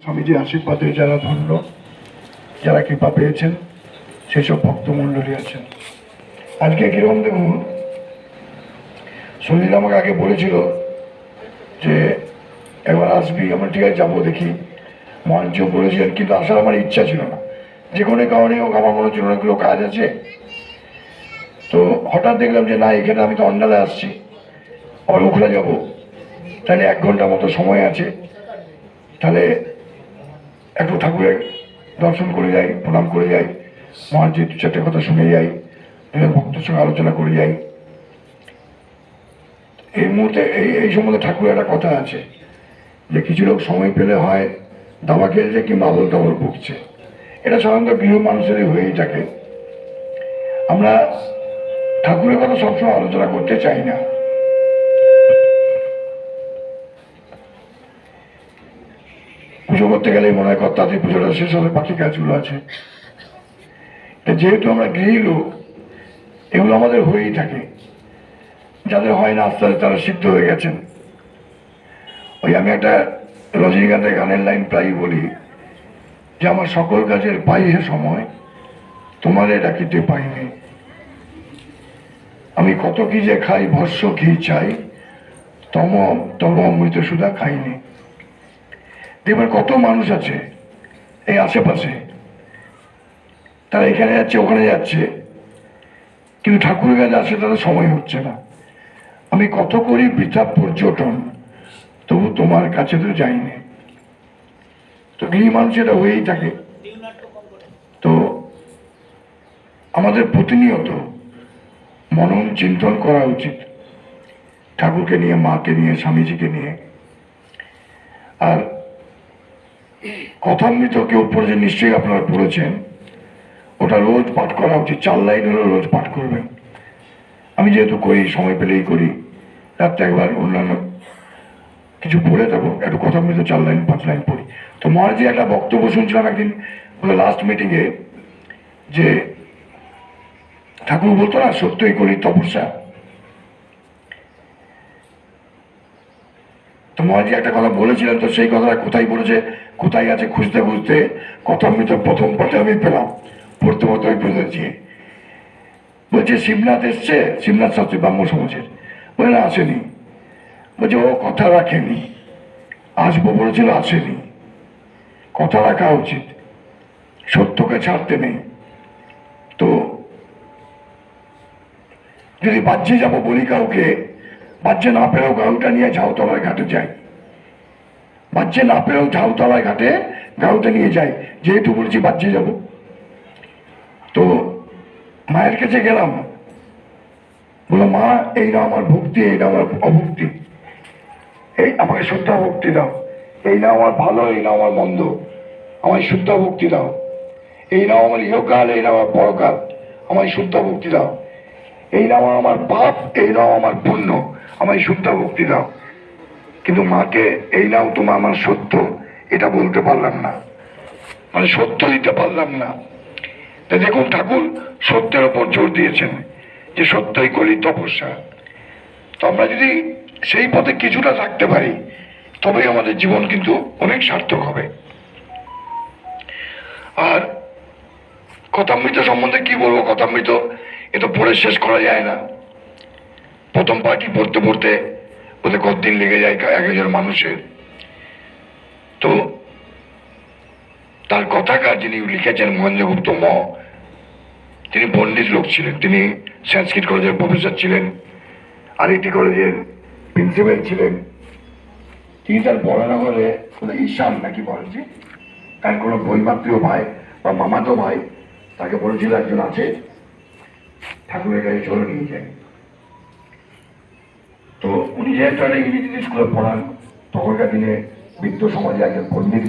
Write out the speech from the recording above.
স্বামীজির আশীর্বাদে যারা ধন্য, যারা কৃপা পেয়েছেন, সেসব ভক্তমণ্ডলী আছেন। আজকে কিরকম দেখুন, সুনীল আমাকে আগে বলেছিল যে একবার আসবি, আমরা ঠিক আছে যাবো, দেখি। মঞ্চেও বলেছিলেন, কিন্তু আসার আমার ইচ্ছা ছিল না, যে কোনো কারণে হোক। আমার মনে হচ্ছিল অনেকগুলো কাজ আছে। তো হঠাৎ দেখলাম যে না, এখানে আমি তো অন্ডালে আসছি, আবার ওখানে যাবো, তাহলে 1 ঘন্টা মতো সময় আছে, তাহলে একটু ঠাকুরের দর্শন করে যাই, প্রণাম করে যাই, মহারাজের 2-4টে কথা শুনে যাই, ভক্তের সঙ্গে আলোচনা করে যাই। এই মুহূর্তে এই সম্বন্ধে ঠাকুরের একটা কথা আছে যে কিছু লোক সময় পেলে হয় দাবা খেলছে কিংবা আবল তাবল বকছে। এটা সাধারণত গৃহ মানুষেরই হয়েই থাকে। আমরা ঠাকুরের কথা সবসময় আলোচনা করতে চাই না। পুজো করতে গেলেই মনে হয় তাদের পুজোটা শেষ হবে, বাকি কাজগুলো আছে। যেহেতু আমরা গৃহী লোক, এগুলো আমাদের হয়েই থাকে। যাদের হয় না, আস্তে আস্তে তারা সিদ্ধ হয়ে গেছেন। ওই আমি একটা রজনীকান্তের গানের লাইন প্রায় বলি যে আমার সকল কাজের পাই হে সময়, তোমারে ডাকিতে পাইনি। আমি কত কি যে খাই, ভস্য ঘি চাই, তব অমৃত সুধা খাইনি। দেখবেন কত মানুষ আছে এই আশেপাশে, তারা এখানে যাচ্ছে, ওখানে যাচ্ছে, কিন্তু ঠাকুরের কাছে আসে তাদের সময় হচ্ছে না। আমি কত করি বৃথা পর্যটন, তবু তোমার কাছে তো যাইনি। তো গৃহী মানুষ এটা হয়েই থাকে। তো আমাদের প্রতিনিয়ত মনন চিন্তন করা উচিত, ঠাকুরকে নিয়ে, মাকে নিয়ে, স্বামীজিকে নিয়ে। আর কথামৃত কেউ পড়েছেন, নিশ্চয়ই আপনারা পড়েছেন, ওটা রোজ পাঠ করা উচিত। 4 লাইন হলেও রোজ পাঠ করবেন। আমি যেহেতু করি, সময় পেলেই করি, রাত্রে একবার অন্যান্য কিছু পড়ে থাকবো, একটু কথামৃত 4 লাইন 5 লাইন পড়ি। তো মহারাজি একটা বক্তব্য শুনছিলাম একদিন লাস্ট মিটিংয়ে, যে ঠাকুর বলতো না, সত্যই করি তপস্যা। তো মহারাজি একটা কথা বলেছিলেন, তো সেই কথাটা কোথায় বলেছে, কোথায় আছে খুঁজতে খুঁজতে কথামৃত প্রথম পাঠে আমি পেলাম, পড়তে পড়তে ওই পেয়েছি। বলছে শিবনাথ এসছে, শিবনাথ শাস্ত্রী ব্রাহ্ম সমাজের, বলে না আসেনি। বলছে ও কথা রাখেনি, আসবো বলেছিল, আসেনি। কথা রাখা উচিত, সত্যকে ছাড়তে নেই। তো যদি বাহ্যে যাবো বলি কাউকে, বাহ্যে না পেলেও গাড়ুটা নিয়ে ঝাউতলার ঘাটে যাই, বাহ্যে না পেলেও ঝাউতলার ঘাটে গাড়ুটা নিয়ে যাই, যেহেতু বলেছি বাহ্যে যাব। তো মায়ের কাছে গেলাম, বললো মা এই না আমার ভক্তি, এই না আমার অভক্তি, এই আমাকে শুদ্ধ ভক্তি দাও। এই না আমার ভালো, এই না আমার মন্দ, আমায় শুদ্ধ ভক্তি দাও। এই নাও আমার ইহকাল, এই নাও আমার পরকাল, আমায় শুদ্ধ ভক্তি দাও। এই নাও আমার পাপ, এই নাও আমার পুণ্য, আমায় শুদ্ধ ভক্তি দাও। কিন্তু মাকে এই নাও তোমার আমার সত্য, এটা বলতে পারলাম না, মানে সত্য দিতে পারলাম না। দেখুন ঠাকুর সত্যের ওপর জোর দিয়েছেন যে সত্যই করি তপস্যা। তো আমরা যদি সেই পথে কিছুটা থাকতে পারি, তবেই আমাদের জীবন কিন্তু অনেক সার্থক হবে। আর কথামৃত সম্বন্ধে কি বলবো, কথামৃত এ তো পড়ে শেষ করা যায় না। প্রথম পার্টি পড়তে পড়তে ওদের কতদিন লেগে যায় এক একজন মানুষের। তো তার কথাকার যিনি লিখেছেন মহেন্দ্রগুপ্ত ম, তিনি পণ্ডিত লোক ছিলেন। তিনি সংস্কৃত কলেজের প্রফেসর ছিলেন, আরআইটি কলেজের প্রিন্সিপাল ছিলেন। তিনি তার বরানগরে ঈশান নাকি বলেছে, তার কোনো বৈমাত্রীয় ভাই বা মামাতো ভাই তাকে বলেছিল একজন আছে, ঠাকুরের কাছে চলে নিয়ে যায়। তো উনি যেহেতু একটা ইংরেজি স্কুলে পড়ান, তখনকার দিনে বৃদ্ধ সমাজে একজন পণ্ডিত